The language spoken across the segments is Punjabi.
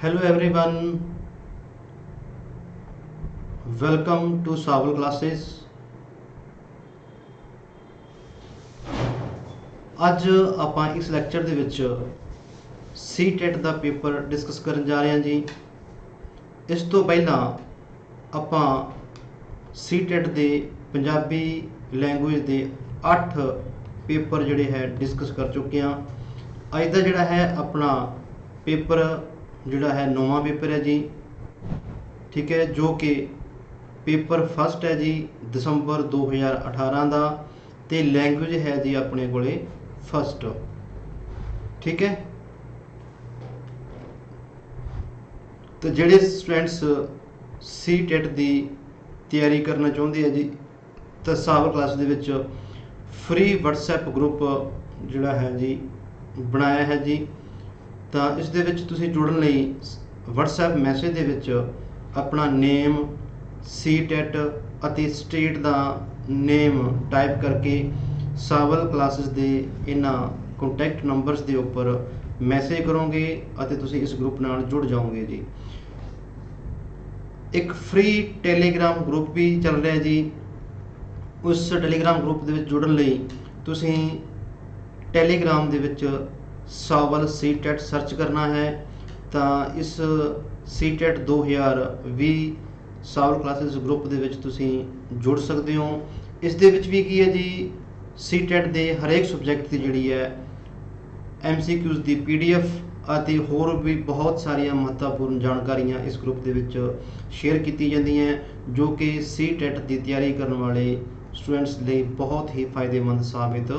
Hello everyone, welcome to Saval classes। ਅੱਜ ਆਪਾਂ ਇਸ ਲੈਕਚਰ ਦੇ ਵਿੱਚ ਸੀਟੈਟ ਦਾ ਪੇਪਰ ਡਿਸਕਸ ਕਰਨ ਜਾ ਰਹੇ ਹਾਂ ਜੀ। ਇਸ ਤੋਂ ਪਹਿਲਾਂ ਆਪਾਂ ਸੀਟੈਟ ਦੇ ਪੰਜਾਬੀ ਲੈਂਗੁਏਜ ਦੇ 8 ਪੇਪਰ ਜਿਹੜੇ ਹੈ ਡਿਸਕਸ ਕਰ ਚੁੱਕੇ ਹਾਂ। ਅੱਜ ਦਾ ਜਿਹੜਾ ਹੈ ਆਪਣਾ ਪੇਪਰ ਜਿਹੜਾ ਹੈ ਨੌਵਾਂ ਪੇਪਰ ਹੈ ਜੀ, ਠੀਕ ਹੈ, ਜੋ ਕਿ ਪੇਪਰ ਫਸਟ ਹੈ ਜੀ ਦਸੰਬਰ 2018 ਦਾ, ਤੇ ਲੈਂਗੁਏਜ ਹੈ ਜੀ ਆਪਣੇ ਕੋਲੇ ਫਸਟ, ਠੀਕ ਹੈ। ਤੇ ਜਿਹੜੇ ਸਟੂਡੈਂਟਸ ਸੀਟੈਟ ਦੀ ਤਿਆਰੀ ਕਰਨਾ ਚਾਹੁੰਦੇ ਆ ਜੀ, ਤਾਂ ਸਾਵਲ ਕਲਾਸ ਦੇ ਵਿੱਚ ਫ੍ਰੀ ਵਟਸਐਪ ਗਰੁੱਪ ਜਿਹੜਾ ਹੈ ਜੀ ਬਣਾਇਆ ਹੈ ਜੀ। ਤਾਂ ਇਸ ਦੇ ਵਿੱਚ ਤੁਸੀਂ ਜੁੜਨ ਲਈ ਵਟਸਐਪ ਮੈਸੇਜ ਦੇ ਵਿੱਚ ਆਪਣਾ ਨੇਮ, ਸੀਟੈਟ ਅਤੇ ਸਟੇਟ ਦਾ ਨੇਮ ਟਾਈਪ ਕਰਕੇ ਸਾਵਲ ਕਲਾਸਿਸ ਦੇ ਇਹਨਾਂ ਕੰਟੈਕਟ ਨੰਬਰਸ ਦੇ ਉੱਪਰ ਮੈਸੇਜ ਕਰੋਗੇ ਅਤੇ ਤੁਸੀਂ ਇਸ ਗਰੁੱਪ ਨਾਲ ਜੁੜ ਜਾਓਗੇ ਜੀ। ਇੱਕ ਫ੍ਰੀ ਟੈਲੀਗ੍ਰਾਮ ਗਰੁੱਪ ਵੀ ਚੱਲ ਰਿਹਾ ਜੀ। ਉਸ ਟੈਲੀਗ੍ਰਾਮ ਗਰੁੱਪ ਦੇ ਵਿੱਚ ਜੁੜਨ ਲਈ ਤੁਸੀਂ ਟੈਲੀਗ੍ਰਾਮ ਦੇ ਵਿੱਚ ਸਾਵਲ ਸੀਟੈਟ ਸਰਚ ਕਰਨਾ ਹੈ। ਤਾਂ ਇਸ ਸੀਟੈਟ 2020 ਸਾਵਲ ਕਲਾਸਿਸ ਗਰੁੱਪ ਦੇ ਵਿੱਚ ਤੁਸੀਂ ਜੁੜ ਸਕਦੇ ਹੋ। ਇਸ ਦੇ ਵਿੱਚ ਵੀ ਕੀ ਹੈ ਜੀ, ਸੀਟੈਟ ਦੇ ਹਰੇਕ ਸਬਜੈਕਟ ਦੀ ਜਿਹੜੀ ਹੈ MCQs ਦੀ PDF ਅਤੇ ਹੋਰ ਵੀ ਬਹੁਤ ਸਾਰੀਆਂ ਮਹੱਤਵਪੂਰਨ ਜਾਣਕਾਰੀਆਂ ਇਸ ਗਰੁੱਪ ਦੇ ਵਿੱਚ ਸ਼ੇਅਰ ਕੀਤੀ ਜਾਂਦੀਆਂ, ਜੋ ਕਿ ਸੀਟੈਟ ਦੀ ਤਿਆਰੀ ਕਰਨ ਵਾਲੇ ਸਟੂਡੈਂਟਸ ਲਈ ਬਹੁਤ ਹੀ ਫਾਇਦੇਮੰਦ ਸਾਬਿਤ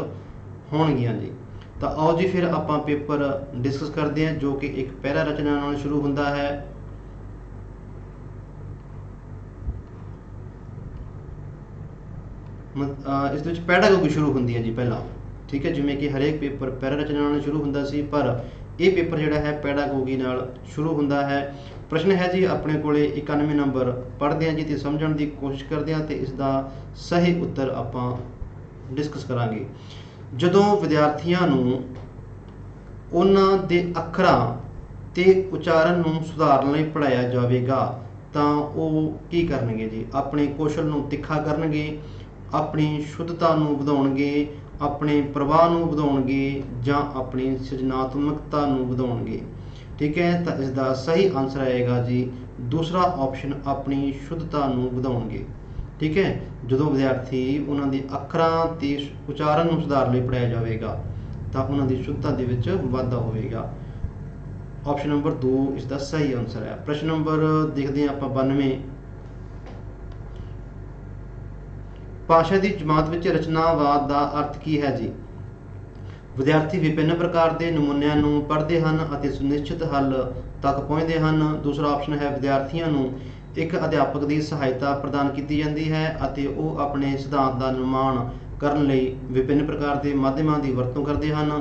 ਹੋਣਗੀਆਂ ਜੀ। ਤਾਂ ਆਓ ਜੀ ਫਿਰ ਆਪਾਂ ਪੇਪਰ ਡਿਸਕਸ ਕਰਦੇ ਹਾਂ, ਜੋ ਕਿ ਇੱਕ ਪੈਰਾ ਰਚਨਾ ਨਾਲ ਸ਼ੁਰੂ ਹੁੰਦਾ ਹੈ। ਇਸ ਦੇ ਵਿੱਚ ਪੈਡਾਗੋਗੀ ਸ਼ੁਰੂ ਹੁੰਦੀ ਹੈ ਜੀ ਪਹਿਲਾਂ, ਠੀਕ ਹੈ। ਜਿਵੇਂ ਕਿ ਹਰੇਕ ਪੇਪਰ ਪੈਰਾ ਰਚਨਾ ਨਾਲ ਸ਼ੁਰੂ ਹੁੰਦਾ ਸੀ, ਪਰ ਇਹ ਪੇਪਰ ਜਿਹੜਾ ਹੈ ਪੈਡਾਗੋਗੀ ਨਾਲ ਸ਼ੁਰੂ ਹੁੰਦਾ ਹੈ। ਪ੍ਰਸ਼ਨ ਹੈ ਜੀ ਆਪਣੇ ਕੋਲੇ 91 ਨੰਬਰ। ਪੜ੍ਹਦੇ ਹਾਂ ਜੀ ਤੇ ਸਮਝਣ ਦੀ ਕੋਸ਼ਿਸ਼ ਕਰਦੇ ਹਾਂ ਤੇ ਇਸ ਦਾ ਸਹੀ ਉੱਤਰ ਆਪਾਂ ਡਿਸਕਸ ਕਰਾਂਗੇ। ਜਦੋਂ ਵਿਦਿਆਰਥੀਆਂ ਨੂੰ ਉਹਨਾਂ ਦੇ ਅੱਖਰਾਂ ਤੇ ਉਚਾਰਨ ਨੂੰ ਸੁਧਾਰਨ ਲਈ ਪੜ੍ਹਾਇਆ ਜਾਵੇਗਾ ਤਾਂ ਉਹ ਕੀ ਕਰਨਗੇ ਜੀ? ਆਪਣੇ ਕੌਸ਼ਲ ਨੂੰ ਤਿੱਖਾ ਕਰਨਗੇ, ਆਪਣੀ ਸ਼ੁੱਧਤਾ ਨੂੰ ਵਧਾਉਣਗੇ, ਆਪਣੇ ਪ੍ਰਵਾਹ ਨੂੰ ਵਧਾਉਣਗੇ ਜਾਂ ਆਪਣੀ ਸਿਰਜਣਾਤਮਕਤਾ ਨੂੰ ਵਧਾਉਣਗੇ, ਠੀਕ ਹੈ। ਤਾਂ ਇਸ ਦਾ ਸਹੀ ਆਨਸਰ ਆਏਗਾ ਜੀ ਦੂਸਰਾ ਆਪਸ਼ਨ, ਆਪਣੀ ਸ਼ੁੱਧਤਾ ਨੂੰ ਵਧਾਉਣਗੇ, ਠੀਕ ਹੈ। ਜਦੋਂ ਵਿਦਿਆਰਥੀ ਉਹਨਾਂ ਦੇ ਅੱਖਰਾਂ ਤੇ ਉਚਾਰਨ ਨੂੰ ਸੁਧਾਰਨ ਲਈ ਪੜ੍ਹਾਇਆ ਜਾਵੇਗਾ ਤਾਂ ਉਹਨਾਂ ਦੀ ਸ਼ੁੱਧਤਾ ਦੇ ਵਿੱਚ ਵਾਧਾ ਹੋਵੇਗਾ। ਆਪਸ਼ਨ ਨੰਬਰ 2 ਇਸ ਦਾ ਸਹੀ ਆਨਸਰ ਹੈ। ਪ੍ਰਸ਼ਨ ਨੰਬਰ ਦੇਖਦੇ ਹਾਂ ਆਪਾਂ 92। ਭਾਸ਼ਾ ਦੀ ਜਮਾਤ ਵਿੱਚ ਰਚਨਾਵਾਦ ਦਾ ਅਰਥ ਕੀ ਹੈ ਜੀ? ਵਿਦਿਆਰਥੀ ਵਿਭਿੰਨ ਪ੍ਰਕਾਰ ਦੇ ਨਮੂਨਿਆਂ ਨੂੰ ਪੜ੍ਹਦੇ ਹਨ ਅਤੇ ਸੁਨਿਸ਼ਚਿਤ ਹੱਲ ਤੱਕ ਪਹੁੰਚਦੇ ਹਨ। ਦੂਸਰਾ ਆਪਸ਼ਨ ਹੈ ਵਿਦਿਆਰਥੀਆਂ ਨੂੰ ਇੱਕ ਅਧਿਆਪਕ ਦੀ ਸਹਾਇਤਾ ਪ੍ਰਦਾਨ ਕੀਤੀ ਜਾਂਦੀ ਹੈ ਅਤੇ ਉਹ ਆਪਣੇ ਸਿਧਾਂਤ ਦਾ ਨਿਰਮਾਣ ਕਰਨ ਲਈ ਵਿਭਿੰਨ ਪ੍ਰਕਾਰ ਦੇ ਮਾਧਿਅਮਾਂ ਦੀ ਵਰਤੋਂ ਕਰਦੇ ਹਨ।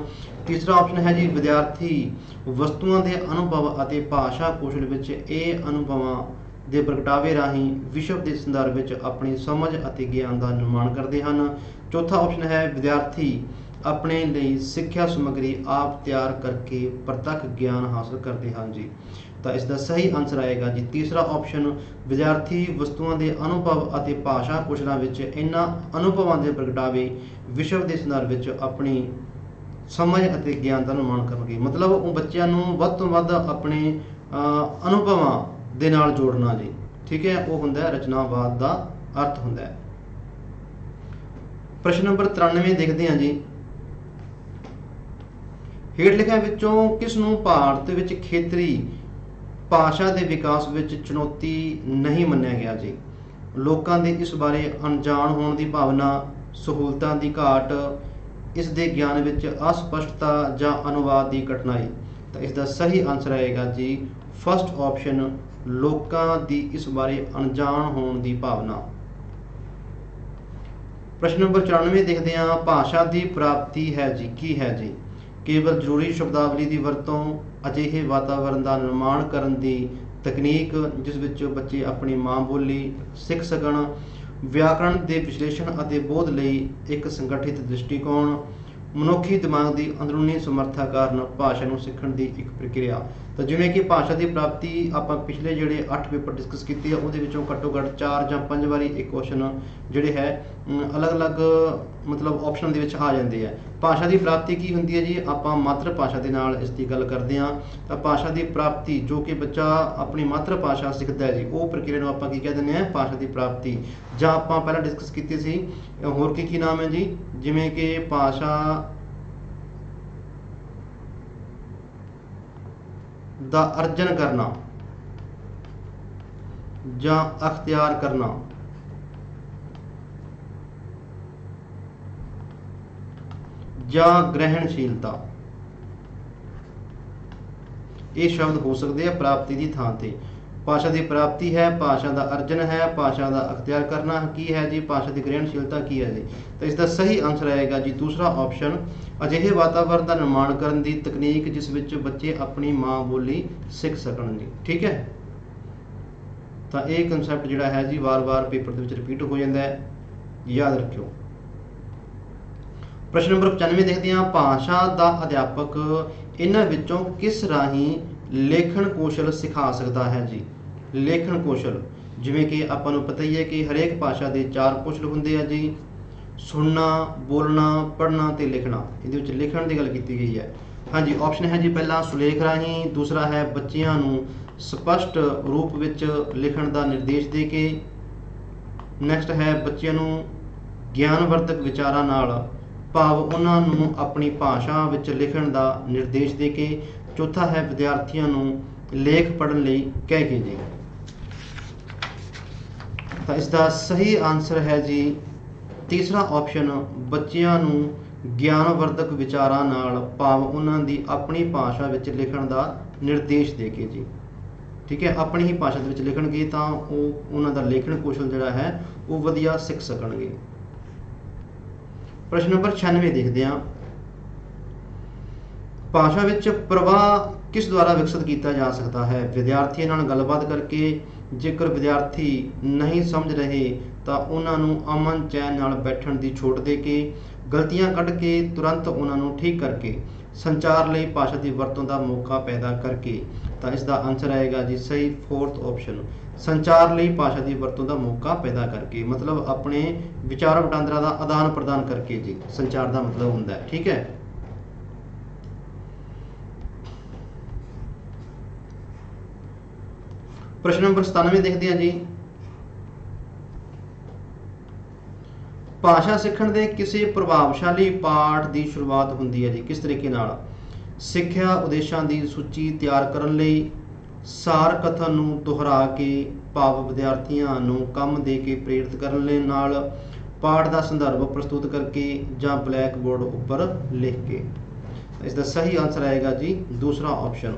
ਤੀਸਰਾ ਆਪਸ਼ਨ ਹੈ ਜੀ ਵਿਦਿਆਰਥੀ ਵਸਤੂਆਂ ਦੇ ਅਨੁਭਵ ਅਤੇ ਭਾਸ਼ਾ ਕੌਸ਼ਲ ਵਿੱਚ ਇਹ ਅਨੁਭਵਾਂ ਦੇ ਪ੍ਰਗਟਾਵੇ ਰਾਹੀਂ ਵਿਸ਼ਵ ਦੇ ਸੰਦਰਭ ਵਿੱਚ ਆਪਣੀ ਸਮਝ ਅਤੇ ਗਿਆਨ ਦਾ ਨਿਰਮਾਣ ਕਰਦੇ ਹਨ। ਚੌਥਾ ਆਪਸ਼ਨ ਹੈ ਵਿਦਿਆਰਥੀ ਆਪਣੇ ਲਈ ਸਿੱਖਿਆ ਸਮੱਗਰੀ ਆਪ ਤਿਆਰ ਕਰਕੇ ਪ੍ਰਤੱਖ ਗਿਆਨ ਹਾਸਲ ਕਰਦੇ ਹਨ ਜੀ। ਤਾਂ ਇਸ ਦਾ ਸਹੀ ਆਨਸਰ ਆਏਗਾ ਜੀ ਤੀਸਰਾ ਆਪਸ਼ਨ, ਵਿਦਿਆਰਥੀ ਵਸਤੂਆਂ ਦੇ ਅਨੁਭਵ ਅਤੇ ਭਾਸ਼ਾ ਕੌਸ਼ਲਾਂ ਵਿੱਚ ਇਹਨਾਂ ਅਨੁਭਵਾਂ ਦੇ ਪ੍ਰਗਟਾਵੇ ਵਿਸ਼ਵ ਦੇ ਸੰਦਰਭ ਵਿੱਚ ਆਪਣੀ ਸਮਝ ਅਤੇ ਗਿਆਨ ਦਾ ਨਿਰਮਾਣ ਕਰਨਗੇ। ਮਤਲਬ ਉਹ ਬੱਚਿਆਂ ਨੂੰ ਵੱਧ ਤੋਂ ਵੱਧ ਆਪਣੇ ਅਨੁਭਵਾਂ ਦੇ ਨਾਲ ਜੋੜਨਾ ਜੀ, ਠੀਕ ਹੈ। ਉਹ ਹੁੰਦਾ ਹੈ ਰਚਨਾਵਾਦ ਦਾ ਅਰਥ ਹੁੰਦਾ ਹੈ। ਪ੍ਰਸ਼ਨ ਨੰਬਰ 93 ਦੇਖਦੇ ਹਾਂ ਜੀ। ਹੇਠ ਲਿਖਿਆਂ ਵਿੱਚੋਂ ਕਿਸ ਨੂੰ ਭਾਰਤ ਵਿੱਚ ਖੇਤਰੀ ਭਾਸ਼ਾ ਦੇ ਵਿਕਾਸ ਵਿੱਚ ਚੁਣੌਤੀ ਨਹੀਂ ਮੰਨਿਆ ਗਿਆ ਜੀ? ਲੋਕਾਂ ਦੇ ਇਸ ਬਾਰੇ ਅਣਜਾਣ ਹੋਣ ਦੀ ਭਾਵਨਾ, ਸਹੂਲਤਾਂ ਦੀ ਘਾਟ, ਇਸ ਦੇ ਗਿਆਨ ਵਿੱਚ ਅਸਪਸ਼ਟਤਾ ਜਾਂ ਅਨੁਵਾਦ ਦੀ ਕਠਿਨਾਈ। ਤਾਂ ਇਸ ਦਾ ਸਹੀ ਆਨਸਰ ਆਏਗਾ ਜੀ ਫਸਟ ਆਪਸ਼ਨ, ਲੋਕਾਂ ਦੀ ਇਸ ਬਾਰੇ ਅਣਜਾਣ ਹੋਣ ਦੀ ਭਾਵਨਾ। ਪ੍ਰਸ਼ਨ ਨੰਬਰ 94 ਦੇਖਦੇ ਹਾਂ। ਭਾਸ਼ਾ ਦੀ ਪ੍ਰਾਪਤੀ ਹੈ ਜੀ ਕੀ ਹੈ ਜੀ? ਕੇਵਲ ਜ਼ਰੂਰੀ ਸ਼ਬਦਾਵਲੀ ਦੀ ਵਰਤੋਂ, ਅਜਿਹੇ ਵਾਤਾਵਰਣ ਦਾ ਨਿਰਮਾਣ ਕਰਨ ਦੀ ਤਕਨੀਕ ਜਿਸ ਵਿੱਚ ਬੱਚੇ ਆਪਣੀ ਮਾਂ ਬੋਲੀ ਸਿੱਖ ਸਕਣ, ਵਿਆਕਰਣ ਦੇ ਵਿਸ਼ਲੇਸ਼ਣ ਅਤੇ ਬੋਧ ਲਈ ਇੱਕ ਸੰਗਠਿਤ ਦ੍ਰਿਸ਼ਟੀਕੋਣ, ਮਨੁੱਖੀ ਦਿਮਾਗ ਦੀ ਅੰਦਰੂਨੀ ਸਮਰੱਥਾ ਕਾਰਨ ਭਾਸ਼ਾ ਨੂੰ ਸਿੱਖਣ ਦੀ ਇੱਕ ਪ੍ਰਕਿਰਿਆ। ਤਾਂ ਜਿਵੇਂ ਕਿ ਭਾਸ਼ਾ ਦੀ ਪ੍ਰਾਪਤੀ ਆਪਾਂ ਪਿਛਲੇ ਜਿਹੜੇ 8 ਪੇਪਰ ਡਿਸਕਸ ਕੀਤੇ ਆ ਉਹਦੇ ਵਿੱਚੋਂ ਘੱਟੋ ਘੱਟ 4 ਜਾਂ 5 ਵਾਰੀ ਇੱਕ ਕੁਐਸਚਨ ਜਿਹੜੇ ਹੈ ਅਲੱਗ-ਅਲੱਗ ਮਤਲਬ ਆਪਸ਼ਨ ਦੇ ਵਿੱਚ ਆ ਜਾਂਦੇ ਆ। ਭਾਸ਼ਾ ਦੀ ਪ੍ਰਾਪਤੀ ਕੀ ਹੁੰਦੀ ਹੈ ਜੀ, ਆਪਾਂ ਮਾਤਰ ਭਾਸ਼ਾ ਦੇ ਨਾਲ ਇਸ ਦੀ ਗੱਲ ਕਰਦੇ ਹਾਂ। ਤਾਂ ਭਾਸ਼ਾ ਦੀ ਪ੍ਰਾਪਤੀ ਜੋ ਕਿ ਬੱਚਾ ਆਪਣੀ ਮਾਤਰ ਭਾਸ਼ਾ ਸਿੱਖਦਾ ਹੈ ਜੀ, ਉਹ ਪ੍ਰਕਿਰਿਆ ਨੂੰ ਆਪਾਂ ਕੀ ਕਹਿ ਦਿੰਦੇ ਹਾਂ, ਭਾਸ਼ਾ ਦੀ ਪ੍ਰਾਪਤੀ। ਜਾਂ ਆਪਾਂ ਪਹਿਲਾਂ ਡਿਸਕਸ ਕੀਤੀ ਸੀ ਹੋਰ ਕੀ ਨਾਮ ਹੈ ਜੀ, ਜਿਵੇਂ ਕਿ ਭਾਸ਼ਾ ਦਾ ਅਰਜਨ ਕਰਨਾ ਜਾਂ ਅਖਤਿਆਰ ਕਰਨਾ, ਜਾਂ ਗ੍ਰਹਿਣਸ਼ੀਲਤਾ, ਇਹ ਸ਼ਬਦ ਹੋ ਸਕਦੇ ਆ ਪ੍ਰਾਪਤੀ ਦੀ ਥਾਂ ਤੇ। ਭਾਸ਼ਾ ਦੀ ਪ੍ਰਾਪਤੀ ਹੈ, ਭਾਸ਼ਾ ਦਾ ਅਰਜਨ ਹੈ, ਭਾਸ਼ਾ ਦਾ ਅਖਤਿਆਰ ਕਰਨਾ ਕੀ ਹੈ ਜੀ, ਭਾਸ਼ਾ ਦੀ ਗ੍ਰਹਿਣਸ਼ੀਲਤਾ ਕੀ ਹੈ ਜੀ। ਤਾਂ ਇਸ ਦਾ ਸਹੀ ਆਨਸਰ ਆਏਗਾ ਜੀ ਦੂਸਰਾ ਆਪਸ਼ਨ, ਅਜਿਹੇ ਵਾਤਾਵਰਣ ਦਾ ਨਿਰਮਾਣ ਕਰਨ ਦੀ ਤਕਨੀਕ ਜਿਸ ਵਿੱਚ ਬੱਚੇ ਆਪਣੀ ਮਾਂ ਬੋਲੀ ਸਿੱਖ ਸਕਣ ਜੀ। ਠੀਕ ਹੈ, ਤਾਂ ਇਹ ਕਨਸੈਪਟ ਜਿਹੜਾ ਹੈ ਜੀ ਵਾਰ-ਵਾਰ ਪੇਪਰ ਦੇ ਵਿੱਚ ਰਿਪੀਟ ਹੋ ਜਾਂਦਾ ਹੈ, ਯਾਦ ਰੱਖਿਓ। ਪ੍ਰਸ਼ਨ ਨੰਬਰ 95 ਦੇਖਦੇ ਹਾਂ, ਭਾਸ਼ਾ ਦਾ ਅਧਿਆਪਕ ਇਹਨਾਂ ਵਿੱਚੋਂ ਕਿਸ ਰਾਹੀਂ ਲੇਖਣ ਕੌਸ਼ਲ ਸਿਖਾ ਸਕਦਾ ਹੈ ਜੀ। ਲੇਖਣ ਕੌਸ਼ਲ, ਜਿਵੇਂ ਕਿ ਆਪਾਂ ਨੂੰ ਪਤਾ ਹੀ ਹੈ ਕਿ ਹਰੇਕ ਭਾਸ਼ਾ ਦੇ 4 ਕੌਸ਼ਲ ਹੁੰਦੇ ਆ ਜੀ, ਸੁਣਨਾ, ਬੋਲਣਾ, ਪੜ੍ਹਨਾ ਤੇ ਲਿਖਣਾ। ਇਹਦੇ ਵਿੱਚ ਲਿਖਣ ਦੀ ਗੱਲ ਕੀਤੀ ਗਈ ਹੈ। ਹਾਂਜੀ, ਆਪਸ਼ਨ ਹੈ ਜੀ ਪਹਿਲਾ ਸੁਲੇਖ ਰਾਹੀਂ, ਦੂਸਰਾ ਹੈ ਬੱਚਿਆਂ ਨੂੰ ਸਪਸ਼ਟ ਰੂਪ ਵਿੱਚ ਲਿਖਣ ਦਾ ਨਿਰਦੇਸ਼ ਦੇ ਕੇ, ਨੈਕਸਟ ਹੈ ਬੱਚਿਆਂ ਨੂੰ ਗਿਆਨਵਰਧਕ ਵਿਚਾਰਾਂ ਨਾਲ ਭਾਵ ਉਹਨਾਂ ਨੂੰ ਆਪਣੀ ਭਾਸ਼ਾ ਵਿੱਚ ਲਿਖਣ ਦਾ ਨਿਰਦੇਸ਼ ਦੇ ਕੇ, ਚੌਥਾ ਹੈ ਵਿਦਿਆਰਥੀਆਂ ਨੂੰ ਲੇਖ ਪੜ੍ਹਨ ਲਈ ਕਹਿ ਕੇ ਜੀ। ਤਾਂ ਇਸ ਦਾ ਸਹੀ ਆਨਸਰ ਹੈ ਜੀ ਤੀਸਰਾ ਆਪਸ਼ਨ, ਬੱਚਿਆਂ ਨੂੰ ਗਿਆਨਵਰਧਕ ਵਿਚਾਰਾਂ ਨਾਲ ਭਾਵ ਉਹਨਾਂ ਦੀ ਆਪਣੀ ਭਾਸ਼ਾ ਵਿੱਚ ਲਿਖਣ ਦਾ ਨਿਰਦੇਸ਼ ਦੇ ਕੇ ਜੀ। ਠੀਕ ਹੈ, ਆਪਣੀ ਹੀ ਭਾਸ਼ਾ ਦੇ ਵਿੱਚ ਲਿਖਣਗੇ ਤਾਂ ਉਹ ਉਹਨਾਂ ਦਾ ਲੇਖਣ ਕੌਸ਼ਲ ਜਿਹੜਾ ਹੈ ਉਹ ਵਧੀਆ ਸਿੱਖ ਸਕਣਗੇ। ਪ੍ਰਸ਼ਨ ਨੰਬਰ 96 ਦੇਖਦੇ ਹਾਂ, ਭਾਸ਼ਾ ਵਿੱਚ ਪ੍ਰਵਾਹ ਕਿਸ ਦੁਆਰਾ ਵਿਕਸਿਤ ਕੀਤਾ ਜਾ ਸਕਦਾ ਹੈ। ਵਿਦਿਆਰਥੀਆਂ ਨਾਲ ਗੱਲਬਾਤ ਕਰਕੇ, ਜੇਕਰ ਵਿਦਿਆਰਥੀ ਨਹੀਂ ਸਮਝ ਰਹੇ ਤਾਂ ਉਹਨਾਂ ਨੂੰ ਅਮਨ ਚੈਨ ਨਾਲ ਬੈਠਣ ਦੀ ਛੋਟ ਦੇ ਕੇ, ਗਲਤੀਆਂ ਕੱਢ ਕੇ ਤੁਰੰਤ ਉਹਨਾਂ ਨੂੰ ਠੀਕ ਕਰਕੇ, ਸੰਚਾਰ ਲਈ ਭਾਸ਼ਾ ਦੀ ਵਰਤੋਂ ਦਾ ਮੌਕਾ ਪੈਦਾ ਕਰਕੇ। ਤਾਂ ਇਸ ਦਾ ਆਨਸਰ ਆਏਗਾ ਜੀ ਸਹੀ 4th ਆਪਸ਼ਨ, ਸੰਚਾਰ ਲਈ ਭਾਸ਼ਾ ਦੀ ਵਰਤੋਂ ਦਾ ਮੌਕਾ ਪੈਦਾ ਕਰਕੇ, ਮਤਲਬ ਆਪਣੇ ਵਿਚਾਰ ਵਟਾਂਦਰਾ ਦਾ ਆਦਾਨ ਪ੍ਰਦਾਨ ਕਰਕੇ ਜੀ, ਸੰਚਾਰ ਦਾ ਮਤਲਬ ਹੁੰਦਾ ਹੈ। ਠੀਕ ਹੈ, ਪ੍ਰਸ਼ਨ ਨੰਬਰ 97 ਦੇਖਦੇ ਹਾਂ ਜੀ, ਭਾਸ਼ਾ ਸਿੱਖਣ ਦੇ ਕਿਸੇ ਪ੍ਰਭਾਵਸ਼ਾਲੀ ਪਾਠ ਦੀ ਸ਼ੁਰੂਆਤ ਹੁੰਦੀ ਹੈ ਜੀ ਕਿਸ ਤਰੀਕੇ ਨਾਲ। ਸਿੱਖਿਆ ਉਦੇਸ਼ਾਂ ਦੀ ਸੂਚੀ ਤਿਆਰ ਕਰਨ ਲਈ, ਸਾਰ ਕਥਨ ਨੂੰ ਦੁਹਰਾ ਕੇ ਭਾਵ ਵਿਦਿਆਰਥੀਆਂ ਨੂੰ ਕੰਮ ਦੇ ਕੇ ਪ੍ਰੇਰਿਤ ਕਰਨ ਲਈ ਨਾਲ, ਪਾਠ ਦਾ ਸੰਦਰਭ ਪ੍ਰਸਤੁਤ ਕਰਕੇ, ਜਾਂ ਬਲੈਕ ਬੋਰਡ ਉੱਪਰ ਲਿਖ ਕੇ। ਇਸ ਦਾ ਸਹੀ ਆਨਸਰ ਆਏਗਾ ਜੀ ਦੂਸਰਾ ਆਪਸ਼ਨ,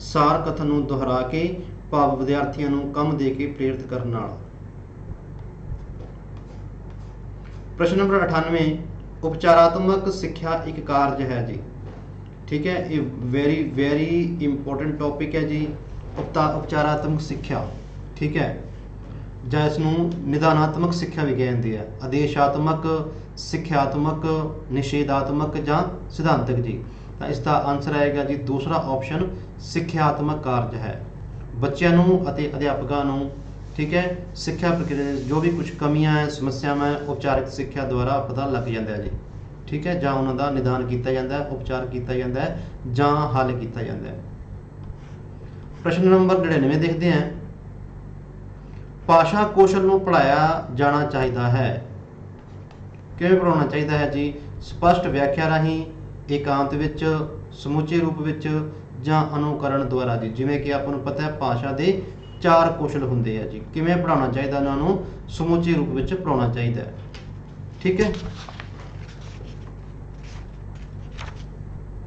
ਸਾਰ ਕਥਨ ਨੂੰ ਦੁਹਰਾ ਕੇ ਭਾਵ ਵਿਦਿਆਰਥੀਆਂ ਨੂੰ ਕੰਮ ਦੇ ਕੇ ਪ੍ਰੇਰਿਤ ਕਰਨ ਨਾਲ। ਪ੍ਰਸ਼ਨ ਨੰਬਰ 98, ਉਪਚਾਰਾਤਮਕ ਸਿੱਖਿਆ ਇੱਕ ਕਾਰਜ ਹੈ ਜੀ। ਠੀਕ ਹੈ, ਇਹ ਵੈਰੀ ਇੰਪੋਰਟੈਂਟ ਟੌਪਿਕ ਹੈ ਜੀ, ਉਪਚਾਰਾਤਮਕ ਸਿੱਖਿਆ। ਠੀਕ ਹੈ, ਜਾਂ ਇਸ ਨੂੰ ਨਿਦਾਨਾਤਮਕ ਸਿੱਖਿਆ ਵੀ ਕਹਿੰਦੇ ਆ, ਆਦੇਸ਼ਾਤਮਕ, ਸਿੱਖਿਆਤਮਕ, ਨਿਸ਼ੇਧਾਤਮਕ ਜਾਂ ਸਿਧਾਂਤਕ ਜੀ। ਤਾਂ ਇਸ ਦਾ ਆਨਸਰ ਆਏਗਾ ਜੀ ਦੂਸਰਾ ਆਪਸ਼ਨ, ਸਿੱਖਿਆਤਮਕ ਕਾਰਜ ਹੈ। ਬੱਚਿਆਂ ਨੂੰ ਅਤੇ ਅਧਿਆਪਕਾਂ ਨੂੰ ਠੀਕ ਹੈ ਸਿੱਖਿਆ ਪ੍ਰਕਿਰਿਆ ਜੋ ਵੀ ਕੁਝ ਕਮੀਆਂ ਹੈ, ਸਮੱਸਿਆਵਾਂ ਹੈ, ਉਪਚਾਰਿਕ ਸਿੱਖਿਆ ਦੁਆਰਾ ਪਤਾ ਲੱਗ ਜਾਂਦਾ ਹੈ ਜੀ। ਠੀਕ ਹੈ, ਜਾਂ ਉਹਨਾਂ ਦਾ ਨਿਦਾਨ ਕੀਤਾ ਜਾਂਦਾ ਹੈ, ਉਪਚਾਰ ਕੀਤਾ ਜਾਂਦਾ ਹੈ, ਜਾਂ ਹੱਲ ਕੀਤਾ ਜਾਂਦਾ ਹੈ। ਪ੍ਰਸ਼ਨ ਨੰਬਰ 99 ਦੇਖਦੇ ਹਾਂ, ਭਾਸ਼ਾ ਕੌਸ਼ਲ ਨੂੰ ਪੜ੍ਹਾਇਆ ਜਾਣਾ ਚਾਹੀਦਾ ਹੈ। ਕਿਵੇਂ ਪੜ੍ਹਾਉਣਾ ਚਾਹੀਦਾ ਹੈ ਜੀ। ਸਪਸ਼ਟ ਵਿਆਖਿਆ ਰਾਹੀਂ, ਇਕਾਂਤ ਵਿੱਚ, ਸਮੁੱਚੇ ਰੂਪ ਵਿੱਚ, ਜਾਂ ਅਨੁਕਰਨ ਦੁਆਰਾ ਜੀ। ਜਿਵੇਂ ਕਿ ਆਪਾਂ ਨੂੰ ਪਤਾ ਹੈ ਭਾਸ਼ਾ ਦੇ 4 ਕੌਸ਼ਲ ਹੁੰਦੇ ਆ ਜੀ। ਕਿਵੇਂ ਪੜ੍ਹਾਉਣਾ ਚਾਹੀਦਾ ਉਹਨਾਂ ਨੂੰ, ਸਮੁੱਚੇ ਰੂਪ ਵਿੱਚ ਪੜ੍ਹਾਉਣਾ ਚਾਹੀਦਾ ਹੈ। ਠੀਕ ਹੈ,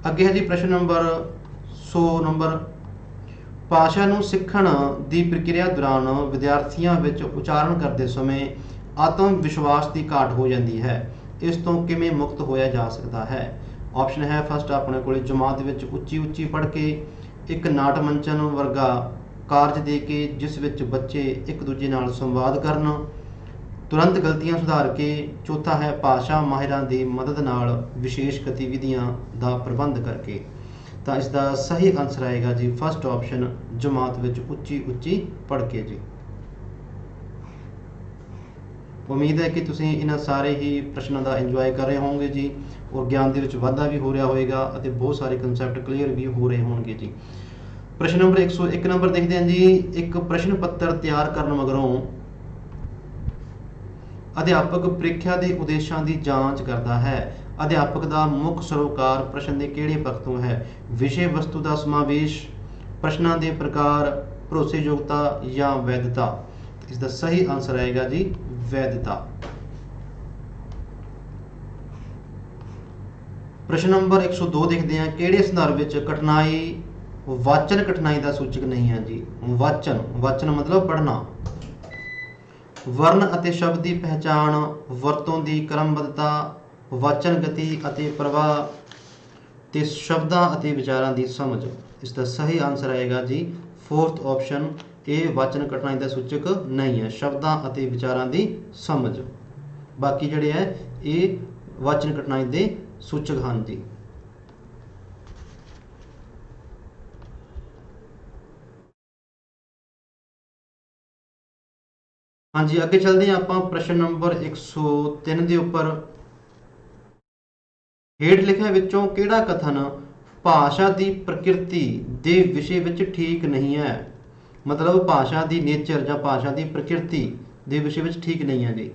ਅੱਗੇ ਹੈ ਜੀ ਪ੍ਰਸ਼ਨ ਨੰਬਰ 100 ਭਾਸ਼ਾ ਨੂੰ ਸਿੱਖਣ ਦੀ ਪ੍ਰਕਿਰਿਆ ਦੌਰਾਨ ਵਿਦਿਆਰਥੀਆਂ ਵਿੱਚ ਉਚਾਰਨ ਕਰਦੇ ਸਮੇਂ ਆਤਮ ਵਿਸ਼ਵਾਸ ਦੀ ਘਾਟ ਹੋ ਜਾਂਦੀ ਹੈ। ਇਸ ਤੋਂ ਕਿਵੇਂ ਮੁਕਤ ਹੋਇਆ ਜਾ ਸਕਦਾ ਹੈ। ਆਪਸ਼ਨ ਹੈ ਫਸਟ, ਆਪਣੇ ਕੋਲ ਜਮਾਤ ਵਿੱਚ ਉੱਚੀ ਪੜ੍ਹ ਕੇ ਇੱਕ ਨਾਟ ਮੰਚਨ ਵਰਗਾ ਕਾਰਜ ਦੇ ਕੇ ਜਿਸ ਵਿੱਚ ਬੱਚੇ ਇੱਕ ਦੂਜੇ ਨਾਲ ਸੰਵਾਦ ਕਰਨ, ਤੁਰੰਤ ਗਲਤੀਆਂ ਸੁਧਾਰ ਕੇ। ਚੌਥਾ ਹੈ ਭਾਸ਼ਾ ਮਾਹਿਰਾਂ ਦੀ ਮਦਦ ਨਾਲ ਵਿਸ਼ੇਸ਼ ਗਤੀਵਿਧੀਆਂ ਦਾ ਪ੍ਰਬੰਧ ਕਰਕੇ। ਤਾਂ ਇਸ ਦਾ ਸਹੀ ਆਨਸਰ ਆਏਗਾ ਜੀ ਫਸਟ ਆਪਸ਼ਨ, ਜਮਾਤ ਵਿੱਚ ਉੱਚੀ ਉੱਚੀ ਪੜ੍ਹ ਕੇ ਜੀ। ਉਮੀਦ ਹੈ ਕਿ ਤੁਸੀਂ ਇਹਨਾਂ ਸਾਰੇ ਹੀ ਪ੍ਰਸ਼ਨਾਂ ਦਾ ਇੰਜੋਏ ਕਰ ਰਹੇ ਹੋਵੋਗੇ ਜੀ, ਔਰ ਗਿਆਨ ਦੇ ਵਿੱਚ ਵਾਧਾ ਵੀ ਹੋ ਰਿਹਾ ਹੋਵੇਗਾ ਅਤੇ ਬਹੁਤ ਸਾਰੇ ਕਨਸੈਪਟ ਕਲੀਅਰ ਵੀ ਹੋ ਰਹੇ ਹੋਣਗੇ ਜੀ। ਪ੍ਰਸ਼ਨ ਨੰਬਰ 101 ਨੰਬਰ ਦੇਖਦੇ ਹਾਂ ਜੀ। ਇੱਕ ਪ੍ਰਸ਼ਨ ਪੱਤਰ ਤਿਆਰ ਕਰਨ ਮਗਰੋਂ ਅਧਿਆਪਕ ਪ੍ਰੀਖਿਆ ਦੇ ਉਦੇਸ਼ਾਂ ਦੀ ਜਾਂਚ ਕਰਦਾ ਹੈ। ਅਧਿਆਪਕ ਦਾ ਮੁੱਖ ਸਰੋਕਾਰ ਪ੍ਰਸ਼ਨ ਦੇ ਕਿਹੜੇ ਪੱਖ ਤੋਂ ਹੈ? ਵਿਸ਼ੇ ਵਸਤੂ ਦਾ ਸਮਾਵੇਸ਼, ਪ੍ਰਸ਼ਨਾਂ ਦੇ ਪ੍ਰਕਾਰ, ਭਰੋਸੇਯੋਗਤਾ ਜਾਂ ਵੈਧਤਾ। ਇਸ ਦਾ ਸਹੀ ਆਨਸਰ ਆਏਗਾ ਜੀ ਵੈਧਤਾ। ਪ੍ਰਸ਼ਨ ਨੰਬਰ 102 ਦੇਖਦੇ ਹਾਂ। ਕਿਹੜੇ ਸੰਦਰਭ ਵਿੱਚ ਕਠਿਨਾਈ ਵਾਚਨ ਕਠਿਨਾਈ ਦਾ ਸੂਚਕ ਨਹੀਂ ਹੈ ਜੀ? ਵਾਚਨ ਮਤਲਬ ਪੜ੍ਹਨਾ। ਵਰਨ ਅਤੇ ਸ਼ਬਦ ਦੀ ਪਹਿਚਾਣ, ਵਰਤੋਂ ਦੀ ਕ੍ਰਮਬੱਧਤਾ, ਵਾਚਨ ਗਤੀ ਅਤੇ ਪ੍ਰਵਾਹ ਤੇ ਸ਼ਬਦਾਂ ਅਤੇ ਵਿਚਾਰਾਂ ਦੀ ਸਮਝ। ਇਸ ਦਾ ਸਹੀ ਆਨਸਰ ਆਏਗਾ ਜੀ ਫੋਰਥ ਆਪਸ਼ਨ, ਇਹ ਵਾਚਨ ਕਠਿਨਾਈ ਦਾ ਸੂਚਕ ਨਹੀਂ ਹੈ, ਸ਼ਬਦਾਂ ਅਤੇ ਵਿਚਾਰਾਂ ਦੀ ਸਮਝ। ਬਾਕੀ ਜਿਹੜੇ ਹੈ ਇਹ ਵਾਚਨ ਕਠਿਨਾਈ ਦੇ ਸੂਚਕ ਹਨ ਜੀ। ਹਾਂਜੀ, ਅੱਗੇ ਚੱਲਦੇ ਹਾਂ ਆਪਾਂ ਪ੍ਰਸ਼ਨ ਨੰਬਰ 103 ਦੇ ਉੱਪਰ। ਹੇਠ ਲਿਖਿਆਂ ਵਿੱਚੋਂ ਕਿਹੜਾ ਕਥਨ ਭਾਸ਼ਾ ਦੀ ਪ੍ਰਕਿਰਤੀ ਦੇ ਵਿਸ਼ੇ ਵਿੱਚ ਠੀਕ ਨਹੀਂ ਹੈ? ਮਤਲਬ ਭਾਸ਼ਾ ਦੀ ਨੇਚਰ ਜਾਂ ਭਾਸ਼ਾ ਦੀ ਪ੍ਰਕਿਰਤੀ ਦੇ ਵਿਸ਼ੇ ਵਿੱਚ ਠੀਕ ਨਹੀਂ ਹੈ ਜੀ।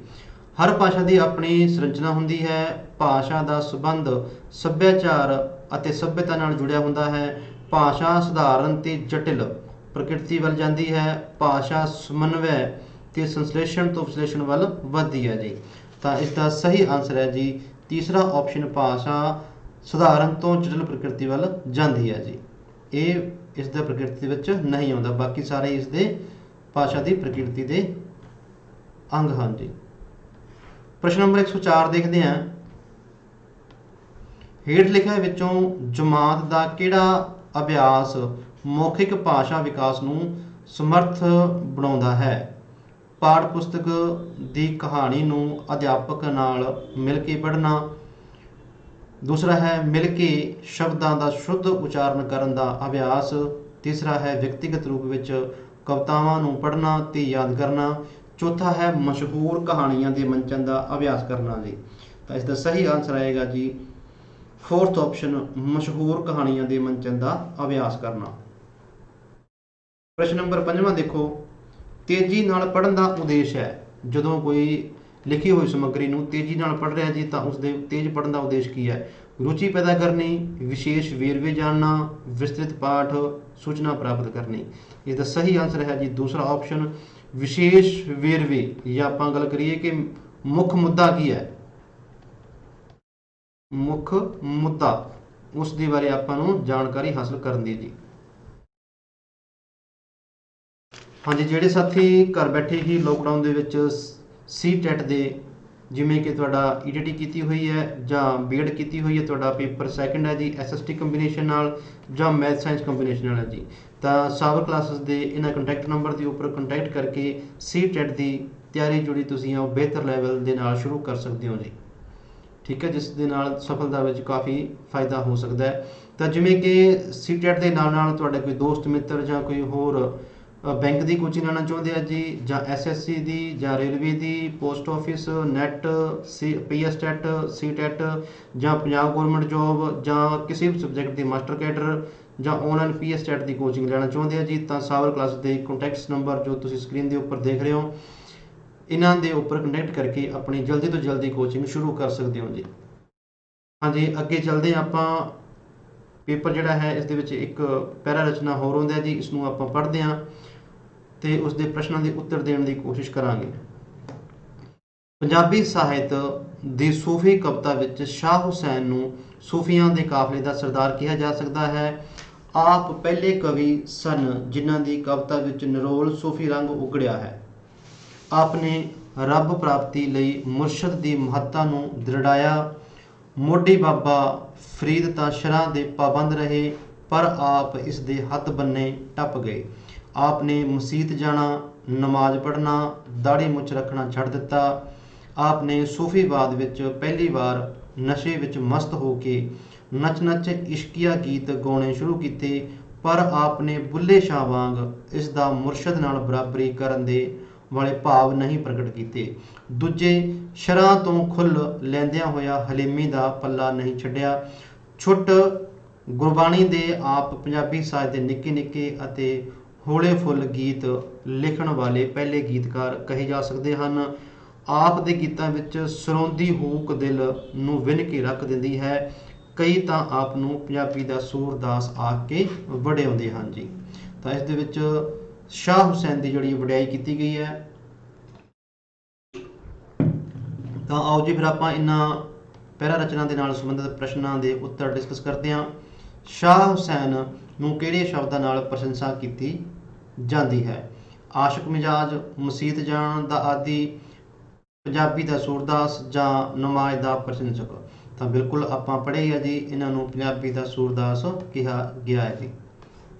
ਹਰ ਭਾਸ਼ਾ ਦੀ ਆਪਣੀ ਸੰਰਚਨਾ ਹੁੰਦੀ ਹੈ। ਭਾਸ਼ਾ ਦਾ ਸੰਬੰਧ ਸੱਭਿਆਚਾਰ ਅਤੇ ਸਭਿਅਤਾ ਨਾਲ ਜੁੜਿਆ ਹੁੰਦਾ ਹੈ। ਭਾਸ਼ਾ ਸਧਾਰਨ ਤੇ ਜਟਿਲ ਪ੍ਰਕਿਰਤੀ ਵੱਲ ਜਾਂਦੀ ਹੈ। ਭਾਸ਼ਾ ਸਮਨਵੈ ਤੇ ਸੰਸਲੇਸ਼ਣ ਤੋਂ ਵਿਸ਼ਲੇਸ਼ਣ ਵੱਲ ਵੱਧਦੀ ਹੈ ਜੀ। ਤਾਂ ਇਸ ਦਾ ਸਹੀ ਆਨਸਰ ਹੈ ਜੀ ਤੀਸਰਾ ਆਪਸ਼ਨ, ਭਾਸ਼ਾ ਸਧਾਰਨ ਤੋਂ ਜਟਿਲ ਪ੍ਰਕਿਰਤੀ ਵੱਲ ਜਾਂਦੀ ਹੈ ਜੀ। ਇਹ ਇਸ ਦੇ ਪ੍ਰਕਿਰਤੀ ਵਿੱਚ ਨਹੀਂ ਆਉਂਦਾ, ਬਾਕੀ ਸਾਰੇ ਇਸ ਦੇ ਭਾਸ਼ਾ ਦੀ ਪ੍ਰਕਿਰਤੀ ਦੇ ਅੰਗ ਹਨ ਜੀ। ਪ੍ਰਸ਼ਨ ਨੰਬਰ 104 ਦੇਖਦੇ ਹਾਂ। ਹੇਠ ਲਿਖਿਆਂ ਵਿੱਚੋਂ ਜਮਾਤ ਦਾ ਕਿਹੜਾ ਅਭਿਆਸ ਮੌਖਿਕ ਭਾਸ਼ਾ ਵਿਕਾਸ ਨੂੰ ਸਮਰੱਥ ਬਣਾਉਂਦਾ ਹੈ? ਪਾਠ ਪੁਸਤਕ ਦੀ ਕਹਾਣੀ ਨੂੰ ਅਧਿਆਪਕ ਨਾਲ ਮਿਲ ਕੇ ਪੜ੍ਹਨਾ। ਦੂਸਰਾ ਹੈ ਮਿਲ ਕੇ ਸ਼ਬਦਾਂ ਦਾ ਸ਼ੁੱਧ ਉਚਾਰਨ ਕਰਨ ਦਾ ਅਭਿਆਸ। ਤੀਸਰਾ ਹੈ ਵਿਅਕਤੀਗਤ ਰੂਪ ਵਿੱਚ ਕਵਿਤਾਵਾਂ ਨੂੰ ਪੜ੍ਹਨਾ ਤੇ ਯਾਦ ਕਰਨਾ। ਚੌਥਾ ਹੈ ਮਸ਼ਹੂਰ ਕਹਾਣੀਆਂ ਦੇ ਮੰਚਨ ਦਾ ਅਭਿਆਸ ਕਰਨਾ ਜੀ। ਤਾਂ ਇਸ ਦਾ ਸਹੀ ਆਨਸਰ ਆਏਗਾ ਜੀ ਫੋਰਥ ਆਪਸ਼ਨ, ਮਸ਼ਹੂਰ ਕਹਾਣੀਆਂ ਦੇ ਮੰਚਨ ਦਾ ਅਭਿਆਸ ਕਰਨਾ। ਪ੍ਰਸ਼ਨ ਨੰਬਰ 5ਵਾਂ ਦੇਖੋ। ਤੇਜ਼ੀ ਨਾਲ ਪੜ੍ਹਨ ਦਾ ਉਦੇਸ਼ ਹੈ। ਜਦੋਂ ਕੋਈ ਲਿਖੀ ਹੋਈ ਸਮੱਗਰੀ ਨੂੰ ਤੇਜ਼ੀ ਨਾਲ ਪੜ੍ਹ ਰਿਹਾ ਜੀ ਤਾਂ ਉਸਦੇ ਤੇਜ਼ ਪੜ੍ਹਨ ਦਾ ਉਦੇਸ਼ ਕੀ ਹੈ? ਰੁਚੀ ਪੈਦਾ ਕਰਨੀ, ਵਿਸ਼ੇਸ਼ ਵੇਰਵੇ ਜਾਣਨਾ, ਵਿਸਤ੍ਰਿਤ ਪਾਠ ਸੂਚਨਾ ਪ੍ਰਾਪਤ ਕਰਨੀ। ਇਸ ਦਾ ਸਹੀ ਆਨਸਰ ਹੈ ਜੀ ਦੂਸਰਾ ਆਪਸ਼ਨ, ਵਿਸ਼ੇਸ਼ ਵੇਰਵੇ। ਜਾਂ ਆਪਾਂ ਗੱਲ ਕਰੀਏ ਕਿ ਮੁੱਖ ਮੁੱਦਾ ਕੀ ਹੈ, ਮੁੱਖ ਮੁੱਦਾ ਉਸ ਦੇ ਬਾਰੇ ਆਪਾਂ ਨੂੰ ਜਾਣਕਾਰੀ ਹਾਸਲ ਕਰਨ ਦੀ ਜੀ। ਹਾਂਜੀ, ਜਿਹੜੇ ਸਾਥੀ ਘਰ ਬੈਠੇ ਹੀ ਲੋਕਡਾਊਨ ਦੇ ਵਿੱਚ ਸੀਟੈਟ ਦੇ ਜਿਵੇਂ ਕਿ ਤੁਹਾਡਾ ਈਟੀਟੀ ਕੀਤੀ ਹੋਈ ਹੈ ਜਾਂ ਬੀਐਡ ਕੀਤੀ ਹੋਈ ਹੈ, ਤੁਹਾਡਾ ਪੇਪਰ ਸੈਕਿੰਡ ਹੈ ਜੀ ਐਸਐਸਟੀ ਕੰਬੀਨੇਸ਼ਨ ਨਾਲ ਜਾਂ ਮੈਥ ਸਾਇੰਸ ਕੰਬੀਨੇਸ਼ਨ ਨਾਲ ਹੈ ਜੀ, ਤਾਂ ਸਾਵਰ ਕਲਾਸਿਸ ਦੇ ਇਹਨਾਂ ਕੰਟੈਕਟ ਨੰਬਰ ਦੇ ਉੱਪਰ ਕੰਟੈਕਟ ਕਰਕੇ ਸੀਟੈਟ ਦੀ ਤਿਆਰੀ ਜਿਹੜੀ ਤੁਸੀਂ ਉਹ ਬਿਹਤਰ ਲੈਵਲ ਦੇ ਨਾਲ ਸ਼ੁਰੂ ਕਰ ਸਕਦੇ ਹੋ ਜੀ। ਠੀਕ ਹੈ, ਜਿਸ ਦੇ ਨਾਲ ਸਫਲਤਾ ਵਿੱਚ ਕਾਫੀ ਫਾਇਦਾ ਹੋ ਸਕਦਾ ਹੈ। ਤਾਂ ਜਿਵੇਂ ਕਿ ਸੀਟੈਟ ਦੇ ਨਾਲ ਨਾਲ ਤੁਹਾਡੇ ਕੋਈ ਦੋਸਤ ਮਿੱਤਰ ਜਾਂ ਕੋਈ ਹੋਰ ਬੈਂਕ ਦੀ ਕੋਚਿੰਗ ਲੈਣਾ ਚਾਹੁੰਦੇ ਆ ਜੀ, ਜਾਂ ਐਸਐਸਸੀ ਦੀ ਜਾਂ ਰੇਲਵੇ ਦੀ, post office, net, PSTET, CTET ਜਾਂ ਪੰਜਾਬ ਗੌਰਮੈਂਟ ਜੋਬ ਜਾਂ ਕਿਸੇ ਵੀ ਸਬਜੈਕਟ ਦੀ ਮਾਸਟਰ ਕੈਡਰ ਜਾਂ ਆਨਲਾਈਨ ਪੀਐਸਟੈਟ ਦੀ ਕੋਚਿੰਗ ਲੈਣਾ ਚਾਹੁੰਦੇ ਆ ਜੀ, ਤਾਂ ਸਾਵਰ ਕਲਾਸ ਦੇ ਕੰਟੈਕਟਸ ਨੰਬਰ ਜੋ ਤੁਸੀਂ ਸਕਰੀਨ ਦੇ ਉੱਪਰ ਦੇਖ ਰਹੇ ਹੋ, ਇਹਨਾਂ ਦੇ ਉੱਪਰ ਕੰਟੈਕਟ ਕਰਕੇ ਆਪਣੀ ਜਲਦੀ ਤੋਂ ਜਲਦੀ ਕੋਚਿੰਗ ਸ਼ੁਰੂ ਕਰ ਸਕਦੇ ਹੋ ਜੀ। ਹਾਂਜੀ, ਅੱਗੇ ਚੱਲਦੇ ਹਾਂ ਆਪਾਂ। ਪੇਪਰ ਜਿਹੜਾ ਹੈ ਇਸ ਦੇ ਵਿੱਚ ਇੱਕ ਪੈਰਾ ਰਚਨਾ ਹੋਰ ਹੁੰਦਾ ਜੀ, ਇਸ ਨੂੰ ਆਪਾਂ ਪੜ੍ਹਦੇ ਹਾਂ ਤੇ ਉਸ ਦੇ ਪ੍ਰਸ਼ਨਾਂ ਦੇ ਉੱਤਰ ਦੇਣ ਦੀ ਕੋਸ਼ਿਸ਼ ਕਰਾਂਗੇ। ਪੰਜਾਬੀ ਸਾਹਿਤ ਦੀ ਸੂਫੀ ਕਵਿਤਾ ਵਿੱਚ ਸ਼ਾਹ ਹੁਸੈਨ ਨੂੰ ਸੂਫੀਆਂ ਦੇ ਕਾਫਲੇ ਦਾ ਸਰਦਾਰ ਕਿਹਾ ਜਾ ਸਕਦਾ ਹੈ। ਆਪ ਪਹਿਲੇ ਕਵੀ ਸਨ ਜਿਨ੍ਹਾਂ ਦੀ ਕਵਿਤਾ ਵਿੱਚ ਨਿਰੋਲ ਸੂਫੀ ਰੰਗ ਉਗੜਿਆ ਹੈ। ਆਪ ਨੇ ਰੱਬ ਪ੍ਰਾਪਤੀ ਲਈ ਮੁਰਸ਼ਦ ਦੀ ਮਹੱਤਤਾ ਨੂੰ ਦ੍ਰਿੜਾਇਆ। ਮੋਢੀ ਬਾਬਾ ਫਰੀਦ ਤਾਂ ਸ਼ਰ੍ਹਾਂ ਦੇ ਪਾਬੰਦ ਰਹੇ, ਪਰ ਆਪ ਇਸ ਦੇ ਹੱਥ ਬੰਨੇ ਟੱਪ ਗਏ। ਆਪ ਨੇ ਮਸੀਤ ਜਾਣਾ, ਨਮਾਜ਼ ਪੜ੍ਹਨਾ, ਦਾੜੀ ਮੁੱਛ ਰੱਖਣਾ ਛੱਡ ਦਿੱਤਾ। ਆਪ ਨੇ ਸੂਫੀਵਾਦ ਵਿੱਚ ਪਹਿਲੀ ਵਾਰ ਨਸ਼ੇ ਵਿੱਚ ਮਸਤ ਹੋ ਕੇ ਨੱਚ ਨੱਚ ਇਸ਼ਕੀਆ ਗੀਤ ਗਾਉਣੇ ਸ਼ੁਰੂ ਕੀਤੇ, ਪਰ ਆਪਨੇ ਬੁੱਲੇ ਸ਼ਾਹ ਵਾਂਗ ਇਸ ਦਾ ਮੁਰਸ਼ਦ ਨਾਲ ਬਰਾਬਰੀ ਕਰਨ ਦੇ ਵਾਲੇ ਭਾਵ ਨਹੀਂ ਪ੍ਰਗਟ ਕੀਤੇ। ਦੂਜੇ ਸ਼ਰ੍ਹਾਂ ਤੋਂ ਖੁੱਲ੍ਹ ਲੈਂਦਿਆਂ ਹੋਇਆ ਹਲੀਮੀ ਦਾ ਪੱਲਾ ਨਹੀਂ ਛੱਡਿਆ। ਛੁੱਟ ਗੁਰਬਾਣੀ ਦੇ ਆਪ ਪੰਜਾਬੀ ਸਾਹਿਤ ਦੇ ਨਿੱਕੇ ਨਿੱਕੇ ਅਤੇ ਹੌਲੇ ਫੁੱਲ ਗੀਤ ਲਿਖਣ ਵਾਲੇ ਪਹਿਲੇ ਗੀਤਕਾਰ ਕਹੇ ਜਾ ਸਕਦੇ ਹਨ। ਆਪ ਦੇ ਗੀਤਾਂ ਵਿੱਚ ਸਰੋਂਦੀ ਹੂਕ ਦਿਲ ਨੂੰ ਵਿੰਨ ਕੇ ਰੱਖ ਦਿੰਦੀ ਹੈ। ਕਈ ਤਾਂ ਆਪ ਨੂੰ ਪੰਜਾਬੀ ਦਾ ਸੂਰਦਾਸ ਆਖ ਕੇ ਵਡਿਆਉਂਦੇ ਹਨ ਜੀ। ਤਾਂ ਇਸ ਦੇ ਵਿੱਚ ਸ਼ਾਹ ਹੁਸੈਨ ਦੀ ਜਿਹੜੀ ਵਡਿਆਈ ਕੀਤੀ ਗਈ ਹੈ। ਤਾਂ ਆਓ ਜੀ ਫਿਰ ਆਪਾਂ ਇਹਨਾਂ ਪਹਿਰਾ ਰਚਨਾ ਦੇ ਨਾਲ ਸੰਬੰਧਿਤ ਪ੍ਰਸ਼ਨਾਂ ਦੇ ਉੱਤਰ ਡਿਸਕਸ ਕਰਦੇ ਹਾਂ। ਸ਼ਾਹ ਹੁਸੈਨ ਨੂੰ ਕਿਹੜੇ ਸ਼ਬਦਾਂ ਨਾਲ ਪ੍ਰਸ਼ੰਸਾ ਕੀਤੀ ਜਾਂਦੀ ਹੈ? ਆਸ਼ਕ ਮਿਜਾਜ, ਮਸੀਤ ਜਾਣ ਦਾ ਆਦੀ, ਪੰਜਾਬੀ ਦਾ ਸੂਰਦਾਸ ਜਾਂ ਨਮਾਜ਼ ਦਾ ਪ੍ਰਸ਼ੰਸਕ। ਤਾਂ ਬਿਲਕੁਲ ਆਪਾਂ ਪੜ੍ਹੇ ਹੈ ਜੀ, ਇਹਨਾਂ ਨੂੰ ਪੰਜਾਬੀ ਦਾ ਸੂਰਦਾਸ ਕਿਹਾ ਗਿਆ ਹੈ ਜੀ।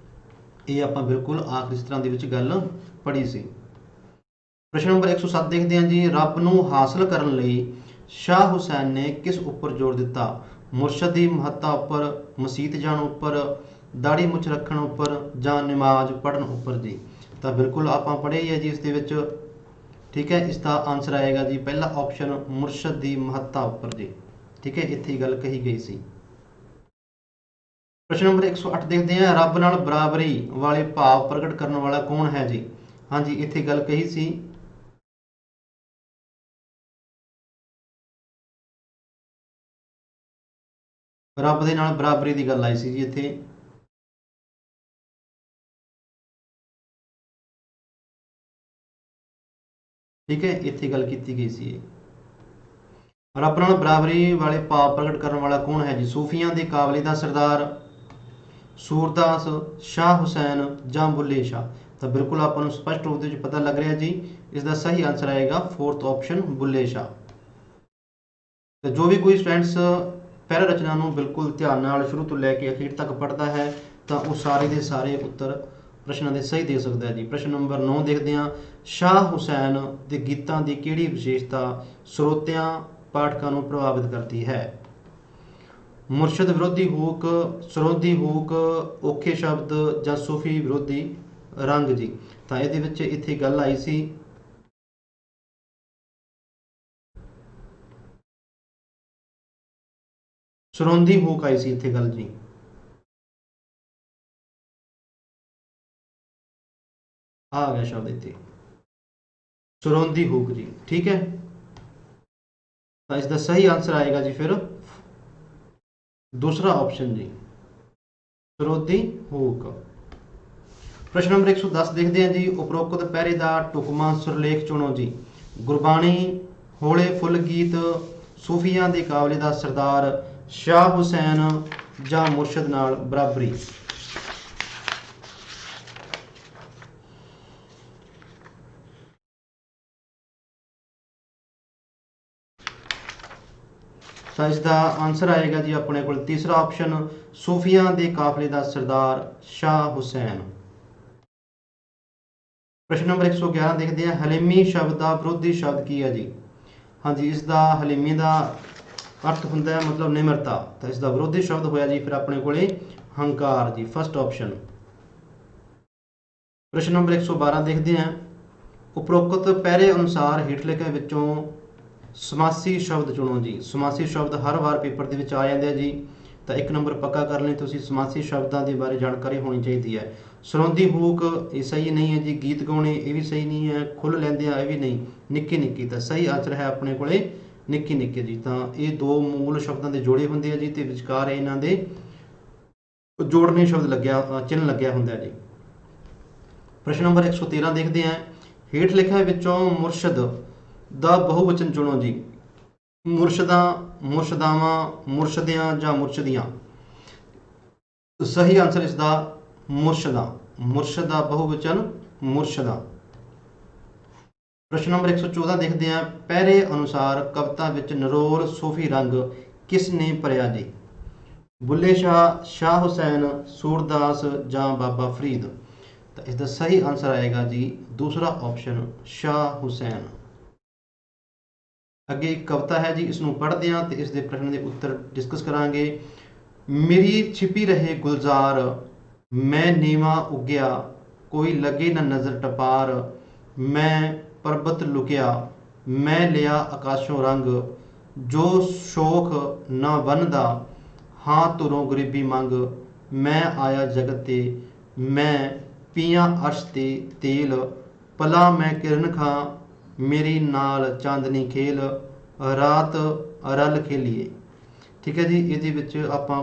ਇਹ ਆਪਾਂ ਬਿਲਕੁਲ ਆਖਰੀ ਸਤਰਾਂ ਦੇ ਵਿੱਚ ਗੱਲ ਪੜ੍ਹੀ ਸੀ। ਪ੍ਰਸ਼ਨ ਨੰਬਰ 107 ਦੇਖਦੇ ਹਾਂ ਜੀ। ਰੱਬ ਨੂੰ ਹਾਸਲ ਕਰਨ ਲਈ ਸ਼ਾਹ ਹੁਸੈਨ ਨੇ ਕਿਸ ਉੱਪਰ ਜ਼ੋਰ ਦਿੱਤਾ? ਮੁਰਸ਼ਦ ਦੀ ਮਹੱਤਤਾ ਉੱਪਰ, ਮਸੀਤ ਜਾਣ ਉੱਪਰ, ਦਾੜੀ ਮੁੱਛ ਰੱਖਣ ਉੱਪਰ ਜਾਂ ਨਮਾਜ਼ ਪੜ੍ਹਨ ਉੱਪਰ ਜੀ। ਤਾਂ ਬਿਲਕੁਲ ਆਪਾਂ ਪੜ੍ਹੇ ਹੀ ਹੈ ਜੀ ਇਸ ਦੇ ਵਿੱਚ। ਠੀਕ ਹੈ, ਇਸ ਦਾ ਆਨਸਰ ਆਏਗਾ ਜੀ ਪਹਿਲਾ ਆਪਸ਼ਨ, ਮੁਰਸ਼ਦ ਦੀ ਮਹੱਤਤਾ ਉੱਪਰ ਜੀ। ਠੀਕ ਹੈ, ਇੱਥੇ ਗੱਲ ਕਹੀ ਗਈ ਸੀ। ਪ੍ਰਸ਼ਨ ਨੰਬਰ 108 ਦੇਖਦੇ ਹਾਂ। ਰੱਬ ਨਾਲ ਬਰਾਬਰੀ ਵਾਲੇ ਭਾਵ ਪ੍ਰਗਟ ਕਰਨ ਵਾਲਾ ਕੌਣ ਹੈ ਜੀ? ਹਾਂਜੀ, ਇੱਥੇ ਗੱਲ ਕਹੀ ਸੀ ਰੱਬ ਦੇ ਨਾਲ ਬਰਾਬਰੀ ਦੀ ਗੱਲ ਆਈ ਸੀ ਜੀ ਇੱਥੇ। ਠੀਕ ਹੈ, ਇੱਥੇ ਗੱਲ ਕੀਤੀ ਗਈ ਸੀ। ਰੱਬ ਨਾਲ ਬਰਾਬਰੀ ਵਾਲੇ ਭਾਵ ਪ੍ਰਗਟ ਕਰਨ ਵਾਲਾ ਕੌਣ ਹੈ ਜੀ? ਸੂਫੀਆਂ ਦੇ ਕਾਬਲੇ ਦਾ ਸਰਦਾਰ, ਸੂਰਦਾਸ, ਸ਼ਾਹ ਹੁਸੈਨ ਜਾਂ ਬੁੱਲੇ ਸ਼ਾਹ। ਤਾਂ ਬਿਲਕੁਲ ਆਪਾਂ ਨੂੰ ਸਪਸ਼ਟ ਰੂਪ ਦੇ ਵਿੱਚ ਪਤਾ ਲੱਗ ਰਿਹਾ ਜੀ। ਇਸ ਦਾ ਸਹੀ ਆਨਸਰ ਆਏਗਾ ਫੋਰਥ ਆਪਸ਼ਨ, ਬੁੱਲੇ ਸ਼ਾਹ। ਤੇ ਜੋ ਵੀ ਕੋਈ ਸਟੂਡੈਂਟਸ ਪਹਿਲਾ ਰਚਨਾ ਨੂੰ ਬਿਲਕੁਲ ਧਿਆਨ ਨਾਲ ਸ਼ੁਰੂ ਤੋਂ ਲੈ ਕੇ ਅਖੀਰ ਤੱਕ ਪੜ੍ਹਦਾ ਹੈ ਤਾਂ ਉਹ ਸਾਰੇ ਦੇ ਸਾਰੇ ਉੱਤਰ ਪ੍ਰਸ਼ਨਾਂ ਦੇ ਸਹੀ ਦੇ ਸਕਦਾ ਹੈ ਜੀ। ਪ੍ਰਸ਼ਨ ਨੰਬਰ 9 ਦੇਖਦੇ ਹਾਂ। ਸ਼ਾਹ ਹੁਸੈਨ ਦੇ ਗੀਤਾਂ ਦੀ ਕਿਹੜੀ ਵਿਸ਼ੇਸ਼ਤਾ ਸਰੋਤਿਆਂ ਪਾਠਕਾਂ ਨੂੰ ਪ੍ਰਭਾਵਿਤ ਕਰਦੀ ਹੈ? ਮੁਰਸ਼ਦ ਵਿਰੋਧੀ ਹੂਕ, ਸਰੋਦੀ ਹੂਕ, ਔਖੇ ਸ਼ਬਦ ਜਾਂ ਸੂਫੀ ਵਿਰੋਧੀ ਰੰਗ ਜੀ। ਤਾਂ ਇਹਦੇ ਵਿੱਚ ਇੱਥੇ ਗੱਲ ਆਈ ਸੀ ਸਰੋਂਦੀ ਹੂਕ ਆਈ ਸੀ ਇੱਥੇ ਗੱਲ ਜੀ। ਆ ਗਿਆ ਸ਼ਬਦ ਇੱਥੇ ਸਰੋਂਦੀ ਹੂਕ ਜੀ। ਠੀਕ ਹੈ, ਤਾਂ ਇਸ ਦਾ ਸਹੀ ਆਨਸਰ ਆਏਗਾ ਜੀ ਫਿਰ दूसरा ऑप्शन जी, ਸਰੋਦੀ ਹੂਕ। ਪ੍ਰਸ਼ਨ ਨੰਬਰ 110 ਦੇਖਦੇ ਹਾਂ ਜੀ। ਉਪਰੋਕਤ ਪਹਿਰੇ ਦਾ ਢੁਕਵਾਂ ਸੁਰਲੇਖ ਚੁਣੋ ਜੀ। ਗੁਰਬਾਣੀ, ਹੌਲੇ ਫੁੱਲ ਗੀਤ, ਸੂਫੀਆਂ ਦੇ ਕਾਬਲੇ ਦਾ ਸਰਦਾਰ, ਸ਼ਾਹ ਹੁਸੈਨ ਜਾਂ ਮੁਰਸ਼ਦ ਨਾਲ ਬਰਾਬਰੀ। ਤਾਂ ਇਸ ਦਾ ਆਨਸਰ ਆਏਗਾ ਜੀ ਆਪਣੇ ਕੋਲ ਤੀਸਰਾ ਆਪਸ਼ਨ, ਸੂਫੀਆਂ ਦੇ ਕਾਫਲੇ ਦਾ ਸਰਦਾਰ ਸ਼ਾਹ ਹੁਸੈਨ। ਪ੍ਰਸ਼ਨ ਨੰਬਰ 111 ਦੇਖਦੇ ਹਾਂ। ਹਲੀਮੀ ਸ਼ਬਦ ਦਾ ਵਿਰੋਧੀ ਸ਼ਬਦ ਕੀ ਹੈ ਜੀ? ਹਾਂਜੀ, ਇਸ ਦਾ ਹਲੀਮੀ ਦਾ ਅਰਥ ਹੁੰਦਾ ਹੈ ਮਤਲਬ ਨਿਮਰਤਾ। ਤਾਂ ਇਸ ਦਾ ਵਿਰੋਧੀ ਸ਼ਬਦ ਹੋਇਆ ਜੀ ਫਿਰ ਆਪਣੇ ਕੋਲੇ ਹੰਕਾਰ ਜੀ, ਫਸਟ ਆਪਸ਼ਨ। ਪ੍ਰਸ਼ਨ ਨੰਬਰ 112 ਦੇਖਦੇ ਹਾਂ। ਉਪਰੋਕਤ ਪਹਿਰੇ ਅਨੁਸਾਰ ਹੇਠ ਲਿਖੇ ਵਿੱਚੋਂ ਸਮਾਸੀ ਸ਼ਬਦ ਚੁਣੋ ਜੀ। ਸਮਾਸੀ ਸ਼ਬਦ ਹਰ ਵਾਰ ਪੇਪਰ ਦੇ ਵਿੱਚ ਆ ਜਾਂਦੇ ਆ ਜੀ। ਤਾਂ 1 ਨੰਬਰ ਪੱਕਾ ਕਰਨ ਲਈ ਤੁਸੀਂ ਸਮਾਸੀ ਸ਼ਬਦਾਂ ਦੇ ਬਾਰੇ ਜਾਣਕਾਰੀ ਹੋਣੀ ਚਾਹੀਦੀ ਹੈ। ਸਰੋਂਦੀ ਹੂਕ ਇਹ ਸਹੀ ਨਹੀਂ ਹੈ ਜੀ। ਗੀਤ ਗਾਉਣੇ ਇਹ ਵੀ ਸਹੀ ਨਹੀਂ ਹੈ। ਖੁੱਲ੍ਹ ਲੈਂਦੇ ਆ ਇਹ ਵੀ ਨਹੀਂ। ਨਿੱਕੀ ਨਿੱਕੀ, ਤਾਂ ਸਹੀ ਆਨਸਰ ਹੈ ਆਪਣੇ ਕੋਲੇ ਨਿੱਕੀ ਨਿੱਕੀ ਜੀ। ਤਾਂ ਇਹ ਦੋ ਮੂਲ ਸ਼ਬਦਾਂ ਦੇ ਜੋੜੇ ਹੁੰਦੇ ਆ ਜੀ ਤੇ ਵਿਚਕਾਰ ਇਹਨਾਂ ਦੇ ਜੋੜਨੇ ਸ਼ਬਦ ਲੱਗਿਆ, ਚਿੰਨ੍ਹ ਲੱਗਿਆ ਹੁੰਦਾ ਜੀ। ਪ੍ਰਸ਼ਨ ਨੰਬਰ 113 ਦੇਖਦੇ ਹਾਂ। ਹੇਠ ਲਿਖਿਆਂ ਵਿੱਚੋਂ ਮੁਰਸ਼ਦ ਦਾ ਬਹੁਵਚਨ ਚੁਣੋ ਜੀ। ਮੁਰਸ਼ਦਾਂ, ਮੁਰਸ਼ਦਾਵਾਂ, ਮੁਰਸ਼ਦਿਆਂ ਜਾਂ ਮੁਰਸ਼ਦੀਆਂ। ਸਹੀ ਆਨਸਰ ਇਸ ਦਾ ਮੁਰਸ਼ਦਾਂ। ਮੁਰਸ਼ਦ ਦਾ ਬਹੁਵਚਨ ਮੁਰਸ਼ਦਾਂ। ਪ੍ਰਸ਼ਨ ਨੰਬਰ 114 ਦੇਖਦੇ ਹਾਂ। ਪਹਿਰੇ ਅਨੁਸਾਰ ਕਵਿਤਾ ਵਿੱਚ ਨਰੋਲ ਸੂਫੀ ਰੰਗ ਕਿਸ ਨੇ ਭਰਿਆ ਜੀ? ਬੁੱਲੇ ਸ਼ਾਹ, ਸ਼ਾਹ ਹੁਸੈਨ, ਸੂਰਦਾਸ ਜਾਂ ਬਾਬਾ ਫਰੀਦ। ਤਾਂ ਇਸ ਦਾ ਸਹੀ ਆਨਸਰ ਆਏਗਾ ਜੀ ਦੂਸਰਾ ਆਪਸ਼ਨ, ਸ਼ਾਹ ਹੁਸੈਨ। ਅੱਗੇ ਇੱਕ ਕਵਿਤਾ ਹੈ ਜੀ, ਇਸ ਨੂੰ ਪੜ੍ਹਦੇ ਹਾਂ ਤੇ ਇਸ ਦੇ ਪ੍ਰਸ਼ਨ ਦੇ ਉੱਤਰ ਡਿਸਕਸ ਕਰਾਂਗੇ। मेरी छिपी रहे गुलजार, मैं नीवा उगया, कोई लगे न नज़र टपार। मैं पर्बत लुकिया, मैं लिया आकाशों रंग, जो शोख न बनदा, हाँ तुरों गरीबी मंग। मैं आया जगत ते, मैं पिया अर्श ते तेल, पला मैं किरण खां, मेरी नाल चांदनी खेल, रात रल खेलीए। ठीक है जी, ਇਹਦੇ ਵਿੱਚ ਆਪਾਂ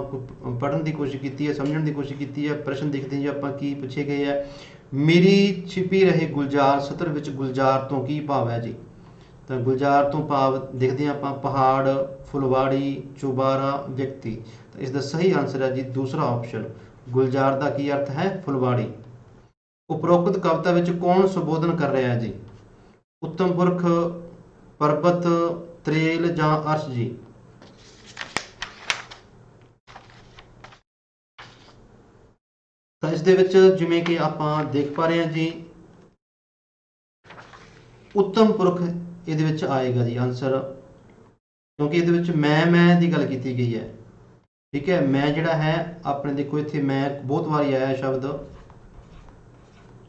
ਪੜ੍ਹਨ ਦੀ ਕੋਸ਼ਿਸ਼ ਕੀਤੀ ਹੈ, ਸਮਝਣ ਦੀ ਕੋਸ਼ਿਸ਼ ਕੀਤੀ ਹੈ। ਪ੍ਰਸ਼ਨ ਦੇਖਦੇ ਹਾਂ ਜੀ ਆਪਾਂ ਕੀ ਪੁੱਛੇ ਗਏ ਹੈ। ਮੇਰੀ ਛਿਪੀ ਰਹੇ ਗੁਲਜ਼ਾਰ, ਸਤਰ ਵਿੱਚ ਗੁਲਜ਼ਾਰ ਤੋਂ ਕੀ ਭਾਵ ਹੈ ਜੀ? ਤਾਂ ਗੁਲਜ਼ਾਰ ਤੋਂ ਭਾਵ ਦੇਖਦੇ ਹਾਂ ਆਪਾਂ ਪਹਾੜ, ਫੁਲਵਾੜੀ, ਚੁਬਾਰਾ, ਵਿਅਕਤੀ। ਤਾਂ ਇਸ ਦਾ ਸਹੀ ਆਨਸਰ ਹੈ ਜੀ ਦੂਸਰਾ ਆਪਸ਼ਨ। ਗੁਲਜ਼ਾਰ ਦਾ ਕੀ ਅਰਥ ਹੈ? ਫੁਲਵਾੜੀ। ਉਪਰੋਕਤ ਕਵਿਤਾ ਵਿੱਚ ਕੌਣ ਸੰਬੋਧਨ ਕਰ ਰਿਹਾ ਹੈ ਜੀ? ਉੱਤਮ ਪੁਰਖ, ਪਰਬਤ, ਤਰੇਲ ਜਾਂ ਅਰਸ਼ ਜੀ? ਤਾਂ ਇਸ ਦੇ ਵਿੱਚ ਜਿਵੇਂ ਕਿ ਆਪਾਂ ਦੇਖ ਪਾ ਰਹੇ ਹਾਂ ਜੀ, ਉੱਤਮ ਪੁਰਖ ਇਹਦੇ ਵਿੱਚ ਆਏਗਾ ਜੀ ਆਨਸਰ, ਕਿਉਂਕਿ ਇਹਦੇ ਵਿੱਚ ਮੈਂ ਦੀ ਗੱਲ ਕੀਤੀ ਗਈ ਹੈ। ਠੀਕ ਹੈ, ਮੈਂ ਜਿਹੜਾ ਹੈ ਆਪਣੇ ਦੇਖੋ ਇੱਥੇ ਮੈਂ ਬਹੁਤ ਵਾਰੀ ਆਇਆ ਸ਼ਬਦ,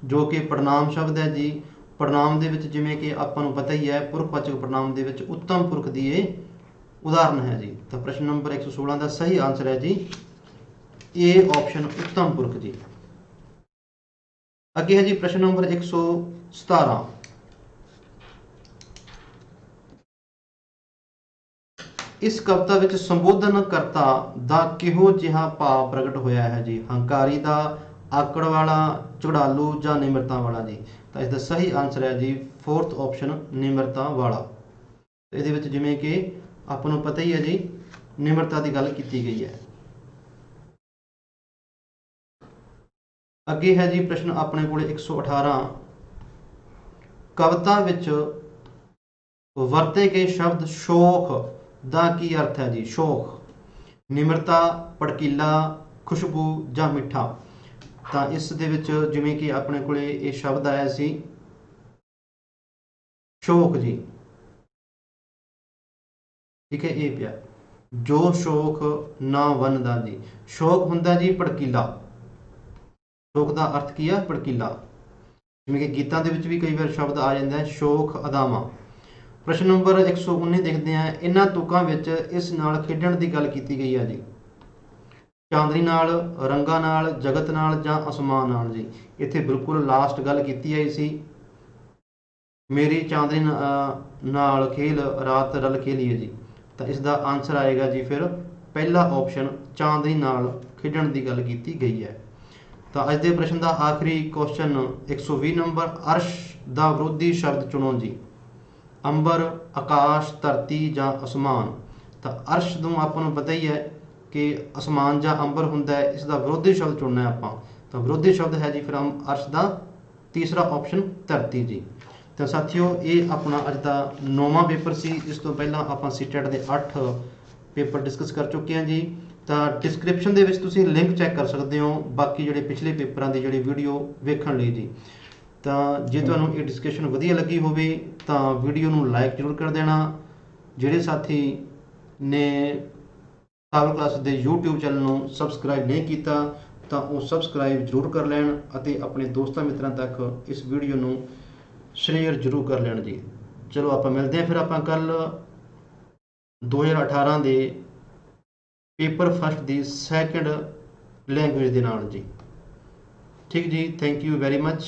ਜੋ ਕਿ ਪੜਨਾਮ ਸ਼ਬਦ ਹੈ ਜੀ। ਪੜਨਾਮ ਦੇ ਵਿੱਚ ਜਿਵੇਂ ਕਿ ਆਪਾਂ ਨੂੰ ਪਤਾ ਹੀ ਹੈ, ਪੁਰਖਵਾਚਕ ਪੜਨਾਮ ਦੇ ਵਿੱਚ ਉੱਤਮ ਪੁਰਖ ਦੀ ਇਹ ਉਦਾਹਰਨ ਹੈ ਜੀ। ਤਾਂ ਪ੍ਰਸ਼ਨ ਨੰਬਰ 116 ਦਾ ਸਹੀ ਆਨਸਰ ਹੈ ਜੀ ਇਹ ਆਪਸ਼ਨ, ਉੱਤਮ ਪੁਰਖ ਜੀ। ਅੱਗੇ ਹੈ ਜੀ ਪ੍ਰਸ਼ਨ ਨੰਬਰ 117। ਇਸ ਕਵਿਤਾ ਵਿੱਚ ਸੰਬੋਧਨ ਕਰਤਾ ਦਾ ਕਿਹੋ ਜਿਹਾ ਭਾਵ ਪ੍ਰਗਟ ਹੋਇਆ ਹੈ ਜੀ? ਹੰਕਾਰੀ ਦਾ, ਆਕੜ ਵਾਲਾ, ਝਗੜਾਲੂ ਜਾਂ ਨਿਮਰਤਾ ਵਾਲਾ ਜੀ? ਤਾਂ ਇਸ ਦਾ ਸਹੀ ਆਨਸਰ ਹੈ ਜੀ ਫੋਰਥ ਆਪਸ਼ਨ, ਨਿਮਰਤਾ ਵਾਲਾ। ਇਹਦੇ ਵਿੱਚ ਜਿਵੇਂ ਕਿ ਆਪਾਂ ਨੂੰ ਪਤਾ ਹੀ ਹੈ ਜੀ, ਨਿਮਰਤਾ ਦੀ ਗੱਲ ਕੀਤੀ ਗਈ ਹੈ। ਅੱਗੇ ਹੈ ਜੀ ਪ੍ਰਸ਼ਨ ਆਪਣੇ ਕੋਲ 118। ਕਵਿਤਾ ਵਿੱਚ ਵਰਤੇ ਗਏ ਸ਼ਬਦ ਸ਼ੋਖ ਦਾ ਕੀ ਅਰਥ ਹੈ ਜੀ? ਸ਼ੋਖ, ਨਿਮਰਤਾ, ਭੜਕੀਲਾ, ਖੁਸ਼ਬੂ ਜਾਂ ਮਿੱਠਾ? ਤਾਂ ਇਸ ਦੇ ਵਿੱਚ ਜਿਵੇਂ ਕਿ ਆਪਣੇ ਕੋਲੇ ਇਹ ਸ਼ਬਦ ਆਇਆ ਸੀ ਸ਼ੋਖ ਜੀ। ਠੀਕ ਹੈ, ਇਹ ਪਿਆ ਜੋ ਸ਼ੋਖ ਨਾ ਵੰਨਦਾ ਜੀ। ਸ਼ੋਕ ਹੁੰਦਾ ਜੀ ਭੜਕੀਲਾ। ਸ਼ੋਕ ਦਾ ਅਰਥ ਕੀ ਹੈ? ਭੜਕੀਲਾ। ਜਿਵੇਂ ਕਿ ਗੀਤਾਂ ਦੇ ਵਿੱਚ ਵੀ ਕਈ ਵਾਰ ਸ਼ਬਦ ਆ ਜਾਂਦਾ ਹੈ ਸ਼ੋਖ ਅਦਾਵਾਂ। ਪ੍ਰਸ਼ਨ ਨੰਬਰ 119 ਦੇਖਦੇ ਹਾਂ। ਇਹਨਾਂ ਤੁਕਾਂ ਵਿੱਚ ਇਸ ਨਾਲ ਖੇਡਣ ਦੀ ਗੱਲ ਕੀਤੀ ਗਈ ਹੈ ਜੀ। ਚਾਂਦਨੀ ਨਾਲ, ਰੰਗਾਂ ਨਾਲ, ਜਗਤ ਨਾਲ ਜਾਂ ਅਸਮਾਨ ਨਾਲ ਜੀ? ਇੱਥੇ ਬਿਲਕੁਲ ਲਾਸਟ ਗੱਲ ਕੀਤੀ ਆਈ ਸੀ, ਮੇਰੀ ਚਾਂਦਨੀ ਨਾਲ ਖੇਲ, ਰਾਤ ਰਲ ਖੇਲੀਏ ਜੀ। ਤਾਂ ਇਸ ਦਾ ਆਨਸਰ ਆਏਗਾ ਜੀ ਫਿਰ ਪਹਿਲਾ ਆਪਸ਼ਨ, ਚਾਂਦਨੀ ਨਾਲ ਖੇਡਣ ਦੀ ਗੱਲ ਕੀਤੀ ਗਈ ਹੈ। ਤਾਂ ਅੱਜ ਦੇ ਪ੍ਰਸ਼ਨ ਦਾ ਆਖਰੀ ਕੁਐਸਚਨ 120 ਨੰਬਰ, ਅਰਸ਼ ਦਾ ਵਿਰੋਧੀ ਸ਼ਬਦ ਚੁਣੋ ਜੀ। ਅੰਬਰ, ਆਕਾਸ਼, ਧਰਤੀ ਜਾਂ ਅਸਮਾਨ? ਤਾਂ ਅਰਸ਼ ਨੂੰ ਆਪਾਂ ਨੂੰ ਪਤਾ ਹੀ ਹੈ ਕਿ ਅਸਮਾਨ ਜਾਂ ਅੰਬਰ ਹੁੰਦਾ ਹੈ, ਇਸ ਦਾ ਵਿਰੋਧੀ ਸ਼ਬਦ ਚੁਣਨਾ ਹੈ ਆਪਾਂ। ਤਾਂ ਵਿਰੋਧੀ ਸ਼ਬਦ ਹੈ ਜੀ ਫਿਰ ਅਰਸ਼ ਦਾ ਤੀਸਰਾ ਆਪਸ਼ਨ, ਧਰਤੀ ਜੀ। ਤਾਂ ਸਾਥੀਓ ਇਹ ਆਪਣਾ ਅੱਜ ਦਾ 9ਵਾਂ ਪੇਪਰ ਸੀ। ਇਸ ਤੋਂ ਪਹਿਲਾਂ ਆਪਾਂ ਸੀਟੈਟ ਦੇ 8 ਪੇਪਰ ਡਿਸਕਸ ਕਰ ਚੁੱਕੇ ਹਾਂ ਜੀ। ਤਾਂ ਡਿਸਕ੍ਰਿਪਸ਼ਨ ਦੇ ਵਿੱਚ ਤੁਸੀਂ ਲਿੰਕ ਚੈੱਕ ਕਰ ਸਕਦੇ ਹੋ ਬਾਕੀ ਜਿਹੜੇ ਪਿਛਲੇ ਪੇਪਰਾਂ ਦੀ ਜਿਹੜੀ ਵੀਡੀਓ ਵੇਖਣ ਲਈ ਜੀ। ਤਾਂ ਜੇ ਤੁਹਾਨੂੰ ਇਹ ਡਿਸਕਸ਼ਨ ਵਧੀਆ ਲੱਗੀ ਹੋਵੇ ਤਾਂ ਵੀਡੀਓ ਨੂੰ ਲਾਈਕ ਜ਼ਰੂਰ ਕਰ ਦੇਣਾ। ਜਿਹੜੇ ਸਾਥੀ ਨੇ ਪਾਵਰ ਕਲਾਸ ਦੇ YouTube ਚੈਨਲ ਨੂੰ ਸਬਸਕ੍ਰਾਈਬ ਨਹੀਂ ਕੀਤਾ ਤਾਂ ਉਹ ਸਬਸਕ੍ਰਾਈਬ ਜ਼ਰੂਰ ਕਰ ਲੈਣ ਅਤੇ ਆਪਣੇ ਦੋਸਤਾਂ ਮਿੱਤਰਾਂ ਤੱਕ ਇਸ ਵੀਡੀਓ ਨੂੰ ਸ਼ੇਅਰ ਜ਼ਰੂਰ ਕਰ ਲੈਣ ਜੀ। ਚਲੋ ਆਪਾਂ ਮਿਲਦੇ ਹਾਂ ਫਿਰ ਆਪਾਂ ਕੱਲ 2018 ਦੇ ਪੇਪਰ ਫਸਟ ਦੀ ਸੈਕਿੰਡ ਲੈਂਗੁਏਜ ਦੇ ਨਾਲ ਜੀ। ਠੀਕ ਜੀ, ਥੈਂਕ ਯੂ ਵੈਰੀ ਮੱਚ।